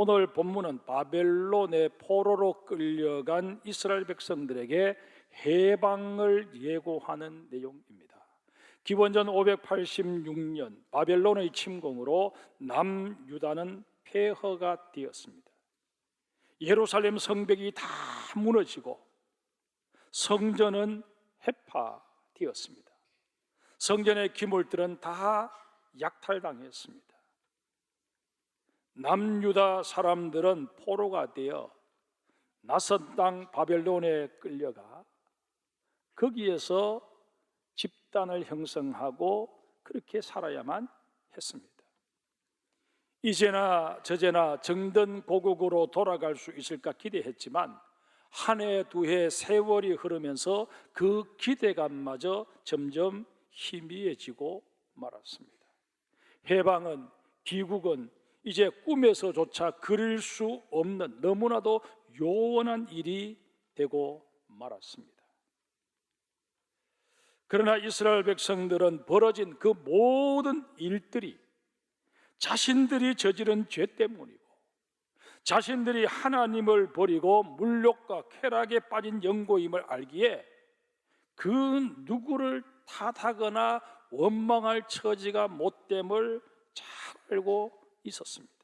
오늘 본문은 바벨론의 포로로 끌려간 이스라엘 백성들에게 해방을 예고하는 내용입니다. 기원전 586년 바벨론의 침공으로 남유다는 폐허가 되었습니다. 예루살렘 성벽이 다 무너지고 성전은 해파되었습니다. 성전의 기물들은 다 약탈당했습니다. 남유다 사람들은 포로가 되어 낯선 땅 바벨론에 끌려가 거기에서 집단을 형성하고 그렇게 살아야만 했습니다. 이제나 저제나 정든 고국으로 돌아갈 수 있을까 기대했지만 한 해, 두 해 세월이 흐르면서 그 기대감마저 점점 희미해지고 말았습니다. 해방은, 귀국은 이제 꿈에서조차 그릴 수 없는 너무나도 요원한 일이 되고 말았습니다. 그러나 이스라엘 백성들은 벌어진 그 모든 일들이 자신들이 저지른 죄 때문이고 자신들이 하나님을 버리고 물욕과 쾌락에 빠진 영고임을 알기에 그 누구를 탓하거나 원망할 처지가 못됨을 잘 알고 있었습니다.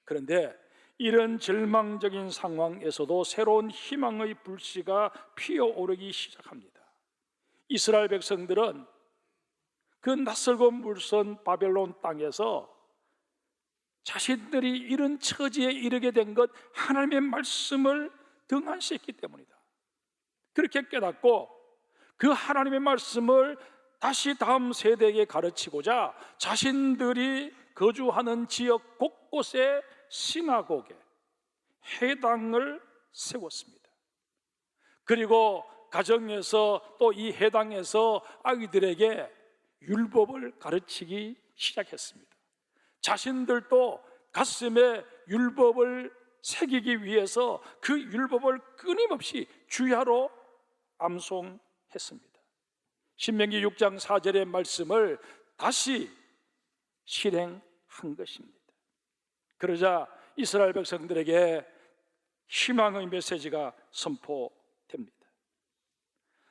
그런데 이런 절망적인 상황에서도 새로운 희망의 불씨가 피어오르기 시작합니다. 이스라엘 백성들은 그 낯설고 물선 바벨론 땅에서 자신들이 이런 처지에 이르게 된 것 하나님의 말씀을 등한시했기 때문이다. 그렇게 깨닫고 그 하나님의 말씀을 다시 다음 세대에게 가르치고자 자신들이 거주하는 지역 곳곳에 시나고게, 회당을 세웠습니다. 그리고 가정에서 또 이 회당에서 아이들에게 율법을 가르치기 시작했습니다. 자신들도 가슴에 율법을 새기기 위해서 그 율법을 끊임없이 주야로 암송했습니다. 신명기 6장 4절의 말씀을 다시 실행한 것입니다. 그러자 이스라엘 백성들에게 희망의 메시지가 선포됩니다.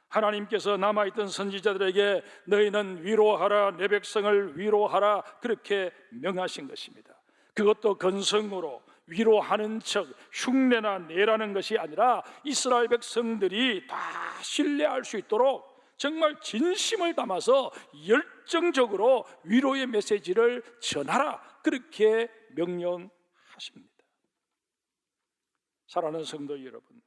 하나님께서 남아있던 선지자들에게 너희는 위로하라, 내 백성을 위로하라, 그렇게 명하신 것입니다. 그것도 건성으로 위로하는 척 흉내나 내라는 것이 아니라 이스라엘 백성들이 다 신뢰할 수 있도록 정말 진심을 담아서 열정적으로 위로의 메시지를 전하라, 그렇게 명령하십니다. 사랑하는 성도 여러분,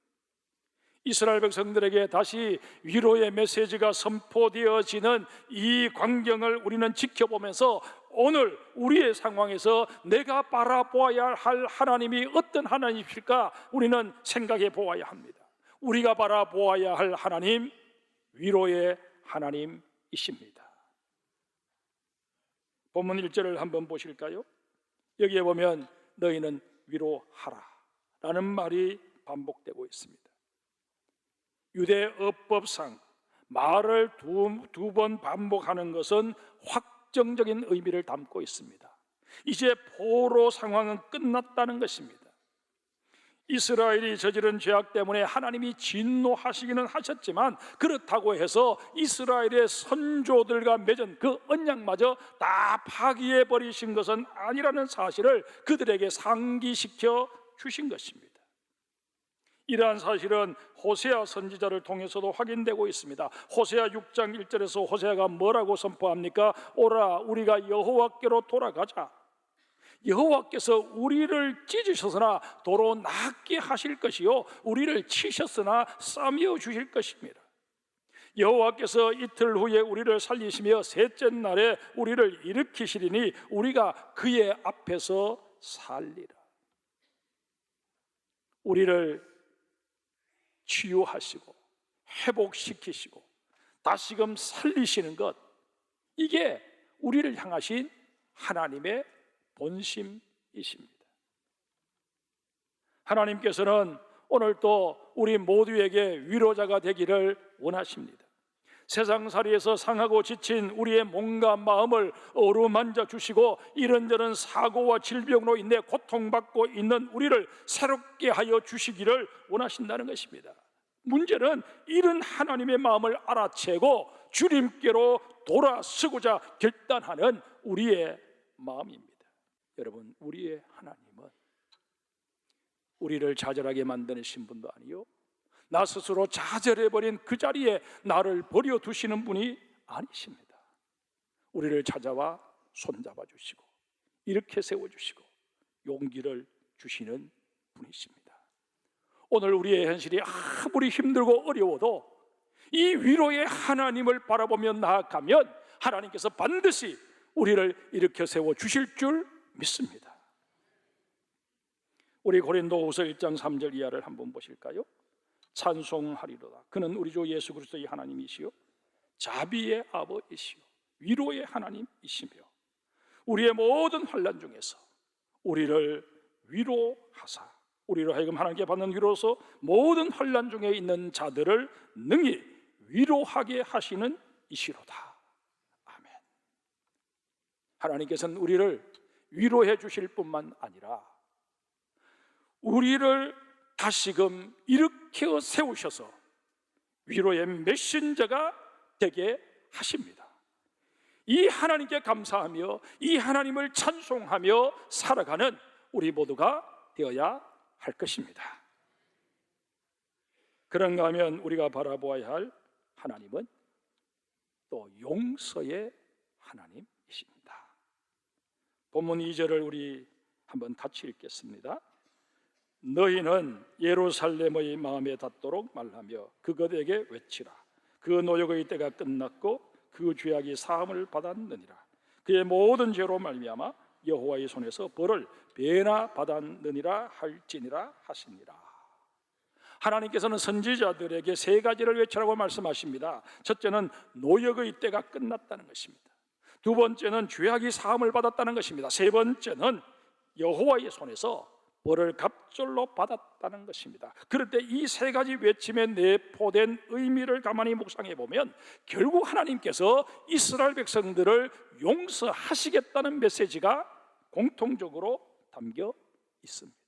이스라엘 백성들에게 다시 위로의 메시지가 선포되어지는 이 광경을 우리는 지켜보면서 오늘 우리의 상황에서 내가 바라보아야 할 하나님이 어떤 하나님이실까 우리는 생각해 보아야 합니다. 우리가 바라보아야 할 하나님, 위로의 하나님이십니다. 본문 1절을 한번 보실까요? 여기에 보면 너희는 위로하라 라는 말이 반복되고 있습니다. 유대 어법상 말을 두 번 반복하는 것은 확정적인 의미를 담고 있습니다. 이제 포로 상황은 끝났다는 것입니다. 이스라엘이 저지른 죄악 때문에 하나님이 진노하시기는 하셨지만 그렇다고 해서 이스라엘의 선조들과 맺은 그 언약마저 다 파기해 버리신 것은 아니라는 사실을 그들에게 상기시켜 주신 것입니다. 이러한 사실은 호세아 선지자를 통해서도 확인되고 있습니다. 호세아 6장 1절에서 호세아가 뭐라고 선포합니까? 오라, 우리가 여호와께로 돌아가자. 여호와께서 우리를 찢으셨으나 도로 낫게 하실 것이요 우리를 치셨으나 싸매어 주실 것입니다. 여호와께서 이틀 후에 우리를 살리시며 셋째 날에 우리를 일으키시리니 우리가 그의 앞에서 살리라. 우리를 치유하시고 회복시키시고 다시금 살리시는 것, 이게 우리를 향하신 하나님의 본심이십니다. 하나님께서는 오늘 또 우리 모두에게 위로자가 되기를 원하십니다. 세상살이에서 상하고 지친 우리의 몸과 마음을 어루만져 주시고 이런저런 사고와 질병으로 인해 고통받고 있는 우리를 새롭게 하여 주시기를 원하신다는 것입니다. 문제는 이런 하나님의 마음을 알아채고 주님께로 돌아서고자 결단하는 우리의 마음입니다. 여러분, 우리의 하나님은 우리를 좌절하게 만드신 분도 아니요, 나 스스로 좌절해버린 그 자리에 나를 버려두시는 분이 아니십니다. 우리를 찾아와 손잡아 주시고 이렇게 세워주시고 용기를 주시는 분이십니다. 오늘 우리의 현실이 아무리 힘들고 어려워도 이 위로의 하나님을 바라보며 나아가면 하나님께서 반드시 우리를 일으켜 세워 주실 줄 믿습니다. 우리 고린도후서 1장 3절 이하를 한번 보실까요? 찬송하리로다. 그는 우리 주 예수 그리스도의 하나님이시요 자비의 아버지시요 위로의 하나님이시며 우리의 모든 환난 중에서 우리를 위로하사 우리로 하여금 하나님께 받는 위로로서 모든 환난 중에 있는 자들을 능히 위로하게 하시는 이시로다. 아멘. 하나님께서는 우리를 위로해 주실 뿐만 아니라 우리를 다시금 일으켜 세우셔서 위로의 메신저가 되게 하십니다. 이 하나님께 감사하며 이 하나님을 찬송하며 살아가는 우리 모두가 되어야 할 것입니다. 그런가 하면 우리가 바라보아야 할 하나님은 또 용서의 하나님이십니다. 본문 2절을 우리 한번 같이 읽겠습니다. 너희는 예루살렘의 마음에 닿도록 말하며 그것에게 외치라. 그 노역의 때가 끝났고 그 죄악이 사함을 받았느니라. 그의 모든 죄로 말미암아 여호와의 손에서 벌을 배나 받았느니라 할지니라 하시니라. 하나님께서는 선지자들에게 세 가지를 외치라고 말씀하십니다. 첫째는 노역의 때가 끝났다는 것입니다. 두 번째는 죄악이 사함을 받았다는 것입니다. 세 번째는 여호와의 손에서 벌을 갑절로 받았다는 것입니다. 그럴 때 이 세 가지 외침에 내포된 의미를 가만히 묵상해 보면 결국 하나님께서 이스라엘 백성들을 용서하시겠다는 메시지가 공통적으로 담겨 있습니다.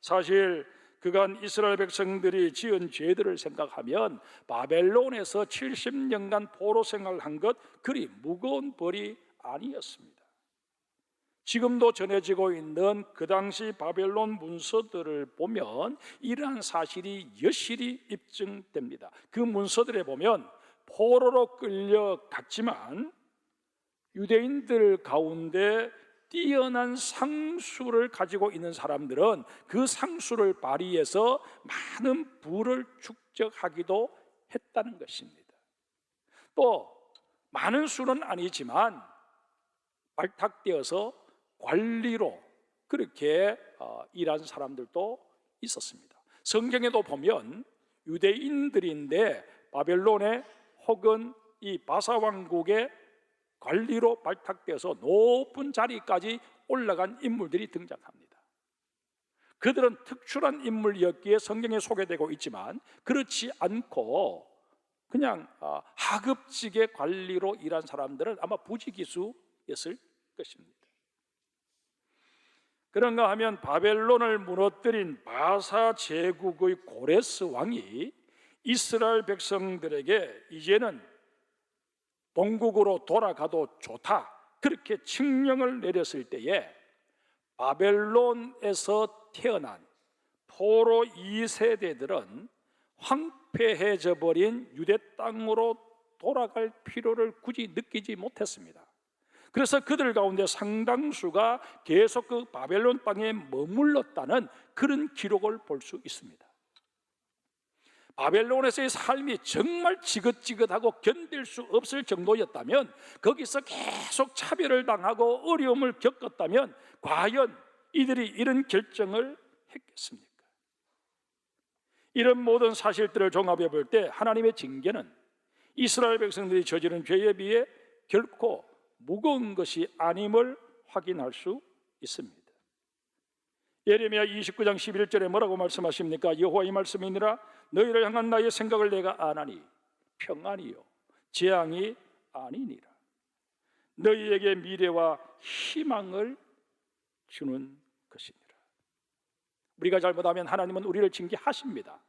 사실 그간 이스라엘 백성들이 지은 죄들을 생각하면 바벨론에서 70년간 포로 생활을 한 것 그리 무거운 벌이 아니었습니다. 지금도 전해지고 있는 그 당시 바벨론 문서들을 보면 이러한 사실이 여실히 입증됩니다. 그 문서들에 보면 포로로 끌려갔지만 유대인들 가운데 뛰어난 상수를 가지고 있는 사람들은 그 상수를 발휘해서 많은 부를 축적하기도 했다는 것입니다. 또 많은 수는 아니지만 발탁되어서 관리로 그렇게 일한 사람들도 있었습니다. 성경에도 보면 유대인들인데 바벨론에 혹은 이 바사 왕국의 관리로 발탁되어서 높은 자리까지 올라간 인물들이 등장합니다. 그들은 특출한 인물이었기에 성경에 소개되고 있지만 그렇지 않고 그냥 하급직의 관리로 일한 사람들은 아마 부지기수였을 것입니다. 그런가 하면 바벨론을 무너뜨린 바사 제국의 고레스 왕이 이스라엘 백성들에게 이제는 본국으로 돌아가도 좋다 그렇게 칙령을 내렸을 때에 바벨론에서 태어난 포로 2세대들은 황폐해져 버린 유대 땅으로 돌아갈 필요를 굳이 느끼지 못했습니다. 그래서 그들 가운데 상당수가 계속 그 바벨론 땅에 머물렀다는 그런 기록을 볼 수 있습니다. 바벨론에서의 삶이 정말 지긋지긋하고 견딜 수 없을 정도였다면, 거기서 계속 차별을 당하고 어려움을 겪었다면 과연 이들이 이런 결정을 했겠습니까? 이런 모든 사실들을 종합해 볼 때 하나님의 징계는 이스라엘 백성들이 저지른 죄에 비해 결코 무거운 것이 아님을 확인할 수 있습니다. 예레미야 29장 11절에 뭐라고 말씀하십니까? 여호와의 말씀이니라. 너희를 향한 나의 생각을 내가 아나니 평안이요 재앙이 아니니라. 너희에게 미래와 희망을 주는 것이니라. 우리가 잘못하면 하나님은 우리를 징계하십니다.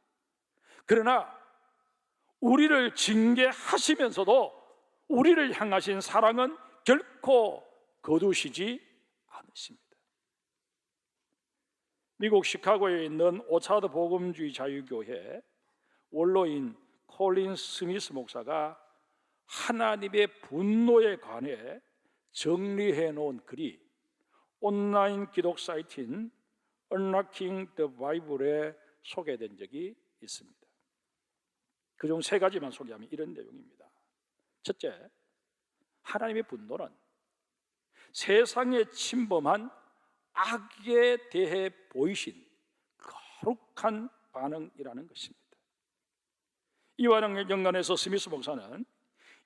그러나 우리를 징계하시면서도 우리를 향하신 사랑은 결코 거두시지 않으십니다. 미국 시카고에 있는 오차드 복음주의 자유교회 원로인 콜린 스미스 목사가 하나님의 분노에 관해 정리해 놓은 글이 온라인 기독 사이트인 Unlocking the Bible에 소개된 적이 있습니다. 그중 3가지만 소개하면 이런 내용입니다. 첫째, 하나님의 분노는 세상에 침범한 악에 대해 보이신 거룩한 반응이라는 것입니다. 이와 연관해서 스미스 목사는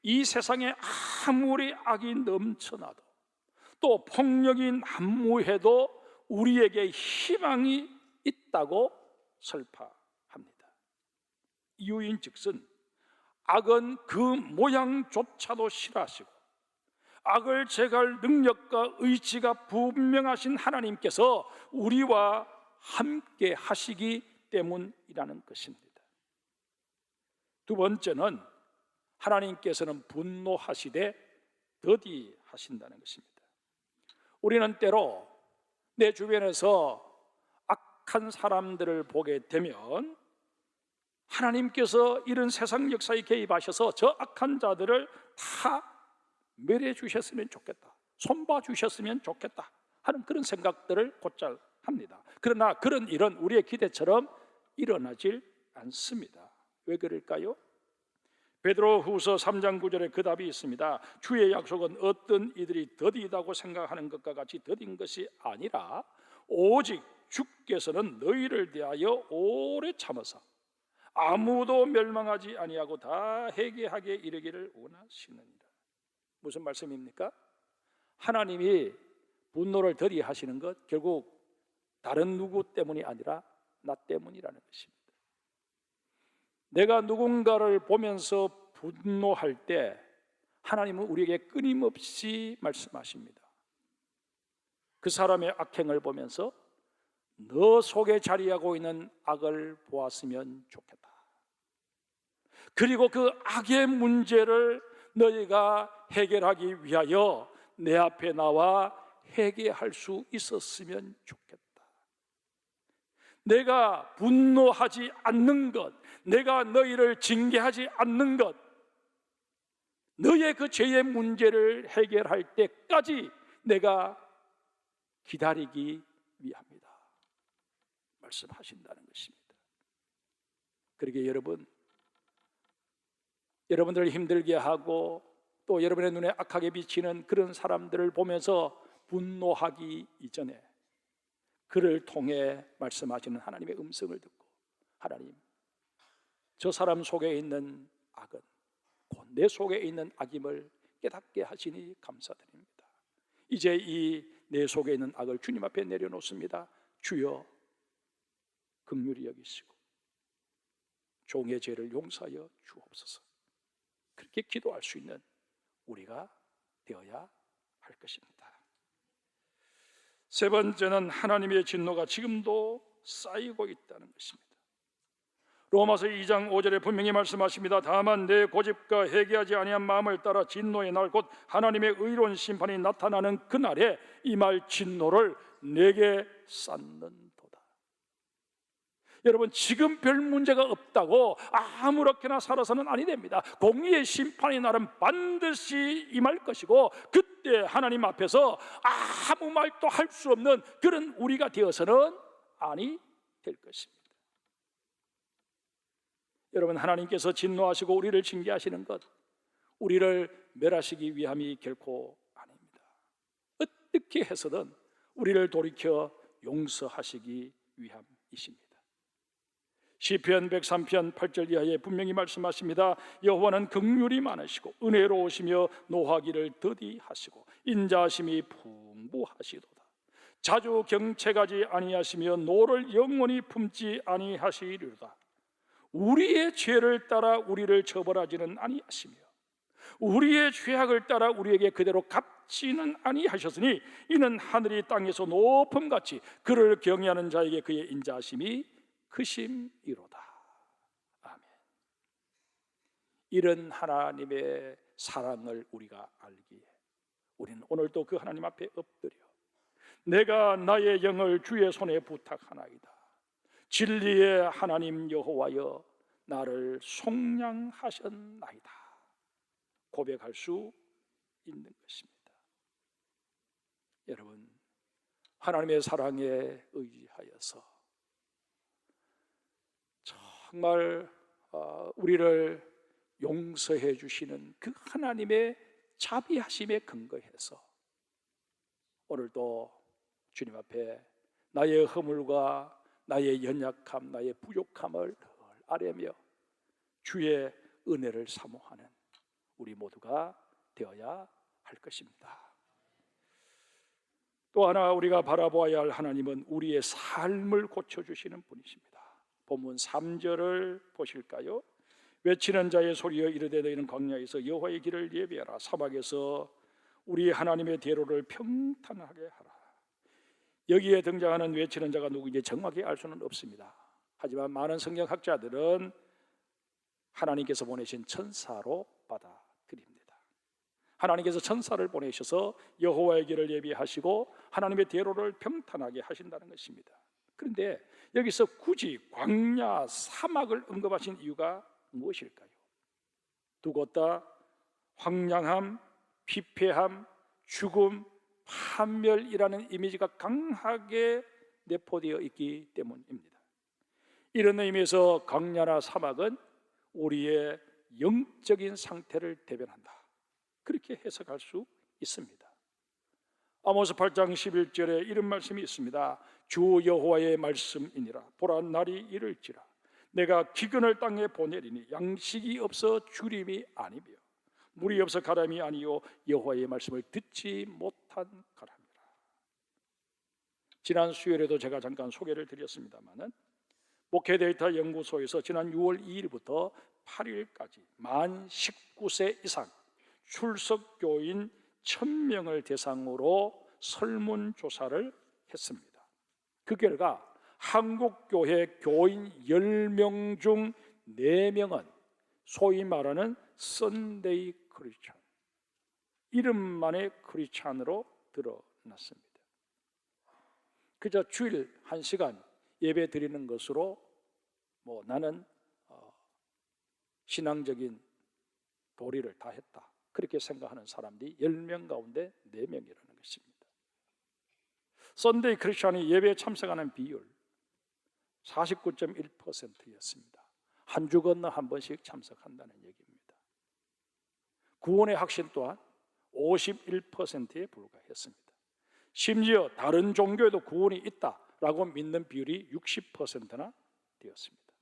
이 세상에 아무리 악이 넘쳐나도 또 폭력이 난무해도 우리에게 희망이 있다고 설파합니다. 이유인즉슨 악은 그 모양조차도 싫어하시고 악을 제거할 능력과 의지가 분명하신 하나님께서 우리와 함께 하시기 때문이라는 것입니다. 두 번째는 하나님께서는 분노하시되 더디하신다는 것입니다. 우리는 때로 내 주변에서 악한 사람들을 보게 되면 하나님께서 이런 세상 역사에 개입하셔서 저 악한 자들을 다 멸해 주셨으면 좋겠다, 손봐 주셨으면 좋겠다 하는 그런 생각들을 곧잘 합니다. 그러나 그런 일은 우리의 기대처럼 일어나질 않습니다. 왜 그럴까요? 베드로후서 3장 9절에 그 답이 있습니다. 주의 약속은 어떤 이들이 더디다고 생각하는 것과 같이 더딘 것이 아니라 오직 주께서는 너희를 대하여 오래 참으사 아무도 멸망하지 아니하고 다 회개하게 이르기를 원하시느니라. 무슨 말씀입니까? 하나님이 분노를 더디하시는 것 결국 다른 누구 때문이 아니라 나 때문이라는 것입니다. 내가 누군가를 보면서 분노할 때 하나님은 우리에게 끊임없이 말씀하십니다. 그 사람의 악행을 보면서 너 속에 자리하고 있는 악을 보았으면 좋겠다. 그리고 그 악의 문제를 너희가 해결하기 위하여 내 앞에 나와 회개할 수 있었으면 좋겠다. 내가 분노하지 않는 것, 내가 너희를 징계하지 않는 것, 너의 그 죄의 문제를 해결할 때까지 내가 기다리기 위함이다 말씀하신다는 것입니다. 그러기에 여러분들을 힘들게 하고 또 여러분의 눈에 악하게 비치는 그런 사람들을 보면서 분노하기 이전에 그를 통해 말씀하시는 하나님의 음성을 듣고, 하나님, 저 사람 속에 있는 악은 곧 내 속에 있는 악임을 깨닫게 하시니 감사드립니다. 이제 이 내 속에 있는 악을 주님 앞에 내려놓습니다. 주여 긍휼히 여기시고 종의 죄를 용서하여 주옵소서. 그렇게 기도할 수 있는 우리가 되어야 할 것입니다. 세 번째는 하나님의 진노가 지금도 쌓이고 있다는 것입니다. 로마서 2장 5절에 분명히 말씀하십니다. 다만 내 고집과 회개하지 아니한 마음을 따라 진노의 날 곧 하나님의 의로운 심판이 나타나는 그날에 임할 진노를 내게 쌓는도다. 여러분, 지금 별 문제가 없다고 아무렇게나 살아서는 아니 됩니다. 공의의 심판의 날은 반드시 임할 것이고 그때 하나님 앞에서 아무 말도 할 수 없는 그런 우리가 되어서는 아니 될 것입니다. 여러분, 하나님께서 진노하시고 우리를 징계하시는 것, 우리를 멸하시기 위함이 결코 아닙니다. 어떻게 해서든 우리를 돌이켜 용서하시기 위함이십니다. 시편 103편 8절 이하에 분명히 말씀하십니다. 여호와는 긍휼이 많으시고 은혜로우시며 노하기를 더디하시고 인자하심이 풍부하시도다. 자주 경책하지 아니하시며 노를 영원히 품지 아니하시리로다. 우리의 죄를 따라 우리를 처벌하지는 아니하시며 우리의 죄악을 따라 우리에게 그대로 갚지는 아니하셨으니 이는 하늘이 땅에서 높음같이 그를 경외하는 자에게 그의 인자하심이 크심이로다. 아멘. 이런 하나님의 사랑을 우리가 알기에 우리는 오늘도 그 하나님 앞에 엎드려 내가 나의 영을 주의 손에 부탁하나이다. 진리의 하나님 여호와여 나를 속량하셨나이다 고백할 수 있는 것입니다. 여러분, 하나님의 사랑에 의지하여서 정말 우리를 용서해 주시는 그 하나님의 자비하심에 근거해서 오늘도 주님 앞에 나의 허물과 나의 연약함, 나의 부족함을 늘 아뢰며 주의 은혜를 사모하는 우리 모두가 되어야 할 것입니다. 또 하나 우리가 바라보아야 할 하나님은 우리의 삶을 고쳐주시는 분이십니다. 본문 3절을 보실까요? 외치는 자의 소리여 이르되 너희는 광야에서 여호와의 길을 예비하라. 사막에서 우리 하나님의 대로를 평탄하게 하라. 여기에 등장하는 외치는 자가 누구인지 정확히 알 수는 없습니다. 하지만 많은 성경학자들은 하나님께서 보내신 천사로 받아들입니다. 하나님께서 천사를 보내셔서 여호와의 길을 예비하시고 하나님의 대로를 평탄하게 하신다는 것입니다. 그런데 여기서 굳이 광야, 사막을 언급하신 이유가 무엇일까요? 두 곳 다 황량함, 피폐함, 죽음, 판멸이라는 이미지가 강하게 내포되어 있기 때문입니다. 이런 의미에서 광야나 사막은 우리의 영적인 상태를 대변한다, 그렇게 해석할 수 있습니다. 아모스 8장 11절에 이런 말씀이 있습니다. 주 여호와의 말씀이니라. 보라 날이 이를지라 내가 기근을 땅에 보내리니 양식이 없어 주림이 아니며 물이 없어 가람이 아니요 여호와의 말씀을 듣지 못한 가람이라. 지난 수요일에도 제가 잠깐 소개를 드렸습니다마는 목회 데이터 연구소에서 지난 6월 2일부터 8일까지 만 19세 이상 출석 교인 1000명을 대상으로 설문조사를 했습니다. 그 결과 한국교회 교인 10명 중 4명은 소위 말하는 썬데이 크리스찬, 이름만의 크리스찬으로 드러났습니다. 그저 주일 1시간 예배 드리는 것으로 나는 신앙적인 도리를 다 했다, 그렇게 생각하는 사람들이 10명 가운데 4명이라는 것입니다. 썬데이 크리스찬이 예배에 참석하는 비율 49.1%였습니다. 한 주 건너 한 번씩 참석한다는 얘기입니다. 구원의 확신 또한 51%에 불과했습니다. 심지어 다른 종교에도 구원이 있다라고 믿는 비율이 60%나 되었습니다.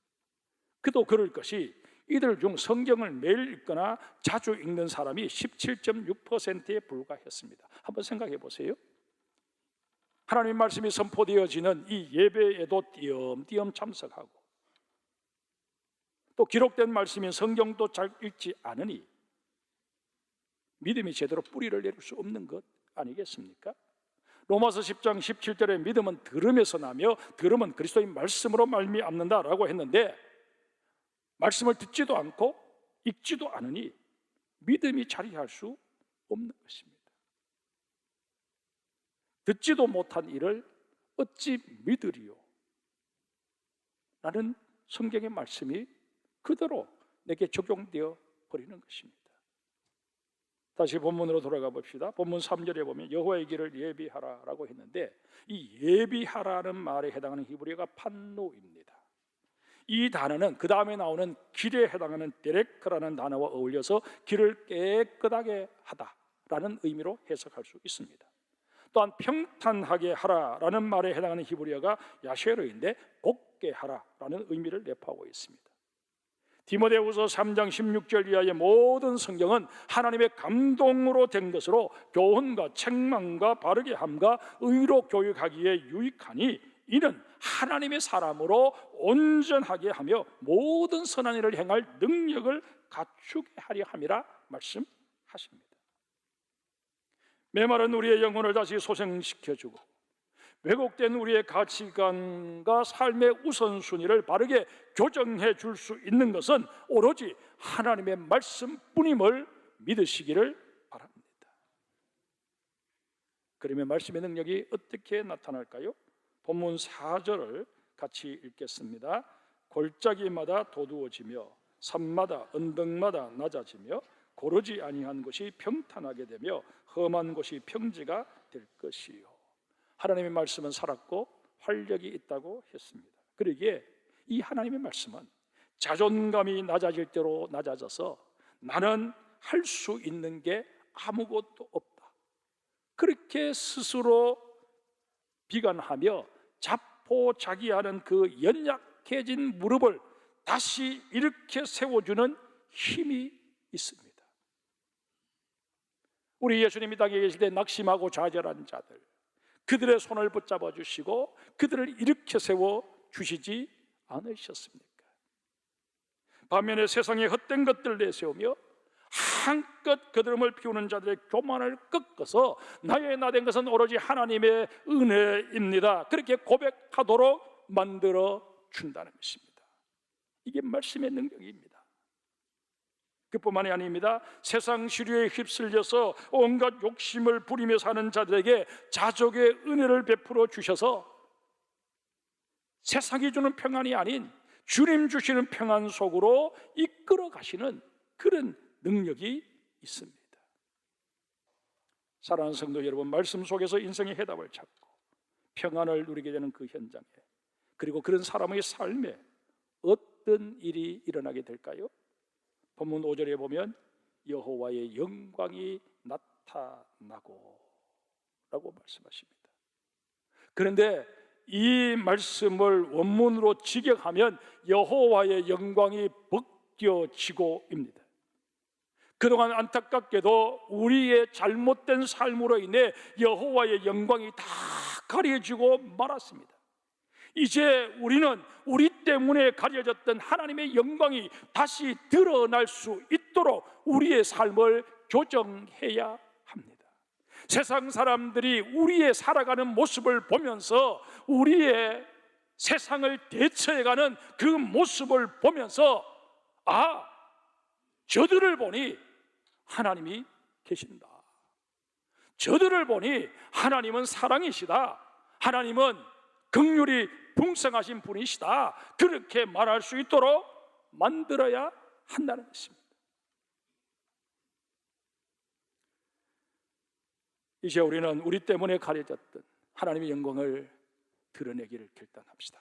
그도 그럴 것이 이들 중 성경을 매일 읽거나 자주 읽는 사람이 17.6%에 불과했습니다. 한번 생각해 보세요. 하나님 말씀이 선포되어지는 이 예배에도 띄엄띄엄 참석하고 또 기록된 말씀인 성경도 잘 읽지 않으니 믿음이 제대로 뿌리를 내릴 수 없는 것 아니겠습니까? 로마서 10장 17절에 믿음은 들음에서 나며 들음은 그리스도의 말씀으로 말미암는다라고 했는데 말씀을 듣지도 않고 읽지도 않으니 믿음이 자리할 수 없는 것입니다. 듣지도 못한 일을 어찌 믿으리요? 라는 성경의 말씀이 그대로 내게 적용되어 버리는 것입니다. 다시 본문으로 돌아가 봅시다. 본문 3절에 보면 여호와의 길을 예비하라 라고 했는데 이 예비하라는 말에 해당하는 히브리어가 판노입니다. 이 단어는 그 다음에 나오는 길에 해당하는 데레크라는 단어와 어울려서 길을 깨끗하게 하다라는 의미로 해석할 수 있습니다. 또한 평탄하게 하라라는 말에 해당하는 히브리어가 야쉐르인데 곱게 하라라는 의미를 내포하고 있습니다. 디모데후서 3장 16절 이하의 모든 성경은 하나님의 감동으로 된 것으로 교훈과 책망과 바르게 함과 의로 교육하기에 유익하니 이는 하나님의 사람으로 온전하게 하며 모든 선한 일을 행할 능력을 갖추게 하려 함이라 말씀하십니다. 메마른 우리의 영혼을 다시 소생시켜주고 왜곡된 우리의 가치관과 삶의 우선순위를 바르게 교정해 줄 수 있는 것은 오로지 하나님의 말씀뿐임을 믿으시기를 바랍니다. 그러면 말씀의 능력이 어떻게 나타날까요? 본문 4절을 같이 읽겠습니다. 골짜기마다 도두어지며 산마다 언덕마다 낮아지며 고르지 아니한 곳이 평탄하게 되며 험한 곳이 평지가 될 것이요. 하나님의 말씀은 살았고 활력이 있다고 했습니다. 그러기에 이 하나님의 말씀은 자존감이 낮아질 대로 낮아져서 나는 할 수 있는 게 아무것도 없다, 그렇게 스스로 비관하며 자포자기하는 그 연약해진 무릎을 다시 일으켜 세워주는 힘이 있습니다. 우리 예수님이 땅에 계실 때 낙심하고 좌절한 자들, 그들의 손을 붙잡아 주시고 그들을 일으켜 세워 주시지 않으셨습니까? 반면에 세상의 헛된 것들 내세우며 한껏 거드름을 피우는 자들의 교만을 꺾어서 나의 나된 것은 오로지 하나님의 은혜입니다, 그렇게 고백하도록 만들어 준다는 것입니다. 이게 말씀의 능력입니다. 그뿐만이 아닙니다. 세상 시류에 휩쓸려서 온갖 욕심을 부리며 사는 자들에게 자족의 은혜를 베풀어 주셔서 세상이 주는 평안이 아닌 주님 주시는 평안 속으로 이끌어 가시는 그런 능력이 있습니다. 사랑하는 성도 여러분, 말씀 속에서 인생의 해답을 찾고 평안을 누리게 되는 그 현장에, 그리고 그런 사람의 삶에 어떤 일이 일어나게 될까요? 본문 5절에 보면 여호와의 영광이 나타나고 라고 말씀하십니다. 그런데 이 말씀을 원문으로 직역하면 여호와의 영광이 벗겨지고입니다. 그동안 안타깝게도 우리의 잘못된 삶으로 인해 여호와의 영광이 다 가려지고 말았습니다. 이제 우리는 우리 때문에 가려졌던 하나님의 영광이 다시 드러날 수 있도록 우리의 삶을 교정해야 합니다. 세상 사람들이 우리의 살아가는 모습을 보면서 우리의 세상을 대처해가는 그 모습을 보면서 저들을 보니 하나님이 계신다, 저들을 보니 하나님은 사랑이시다, 하나님은 긍휼이 풍성하신 분이시다, 그렇게 말할 수 있도록 만들어야 한다는 것입니다. 이제 우리는 우리 때문에 가려졌던 하나님의 영광을 드러내기를 결단합시다.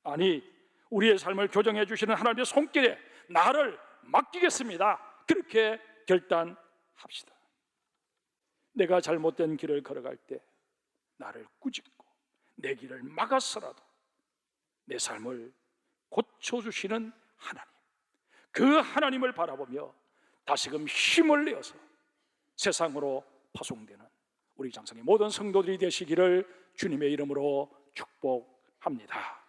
아니, 우리의 삶을 교정해 주시는 하나님의 손길에 나를 맡기겠습니다, 그렇게 결단합시다. 내가 잘못된 길을 걸어갈 때 나를 꾸짖고 내 길을 막아서라도 내 삶을 고쳐주시는 하나님, 그 하나님을 바라보며 다시금 힘을 내어서 세상으로 파송되는 우리 장성의 모든 성도들이 되시기를 주님의 이름으로 축복합니다.